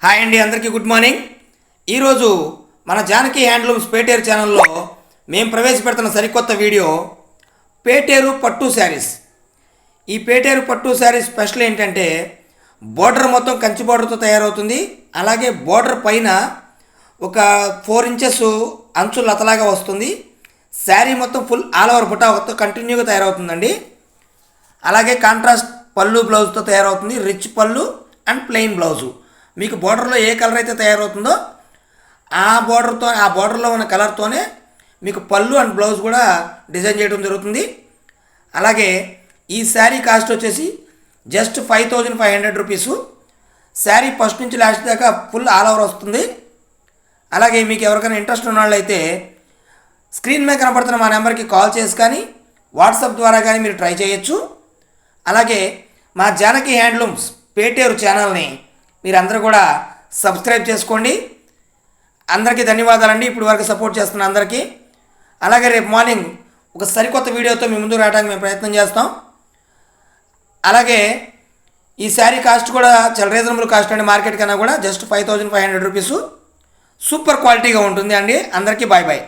Hi అండి, అందరికీ good morning. ఈరోజు మన జానకి హ్యాండ్లూమ్స్ పేటేరు ఛానల్లో మేము ప్రవేశపెడుతున్న సరికొత్త వీడియో పేటేరు పట్టు శారీస్. ఈ పేటేరు పట్టు శారీస్ స్పెషల్ ఏంటంటే బోర్డర్ మొత్తం కంచి బోర్డర్తో తయారవుతుంది. అలాగే బోర్డర్ పైన ఒక 4 ఇంచెస్ అంచు లతలాగా వస్తుంది. శారీ మొత్తం ఫుల్ ఆల్ ఓవర్ బుటాతో కంటిన్యూగా తయారవుతుందండి. అలాగే కాంట్రాస్ట్ పళ్ళు బ్లౌజ్తో తయారవుతుంది. రిచ్ పళ్ళు అండ్ ప్లెయిన్ బ్లౌజు. మీకు బోర్డర్లో ఏ కలర్ అయితే తయారవుతుందో ఆ బోర్డర్లో ఉన్న కలర్తోనే మీకు పళ్ళు అండ్ బ్లౌజ్ కూడా డిజైన్ చేయడం జరుగుతుంది. అలాగే ఈ శారీ కాస్ట్ వచ్చేసి జస్ట్ 5500 రూపీసు. శారీ ఫస్ట్ నుంచి లాస్ట్ దాకా ఫుల్ ఆల్ ఓవర్ వస్తుంది. అలాగే మీకు ఎవరికైనా ఇంట్రెస్ట్ ఉన్న వాళ్ళైతే స్క్రీన్ మీద కనపడుతున్న మా నెంబర్కి కాల్ చేసి కానీ వాట్సాప్ ద్వారా కానీ మీరు ట్రై చేయొచ్చు. అలాగే మా జానకి హ్యాండ్లూమ్స్ పేటేరు ఛానల్ని మీరందరూ కూడా సబ్స్క్రైబ్ చేసుకోండి. అందరికీ ధన్యవాదాలండి ఇప్పుడు వరకు సపోర్ట్ చేస్తున్న అందరికీ. అలాగే రేపు మార్నింగ్ ఒక సరికొత్త వీడియోతో మీ ముందు రావడానికి మేము ప్రయత్నం చేస్తాం. అలాగే ఈ శారీ కాస్ట్ కూడా చాలా రీజనబుల్ కాస్ట్ అండి. మార్కెట్ కన్నా కూడా జస్ట్ 5500 రూపీసు. సూపర్ క్వాలిటీగా ఉంటుంది అండి. అందరికీ బాయ్ బాయ్.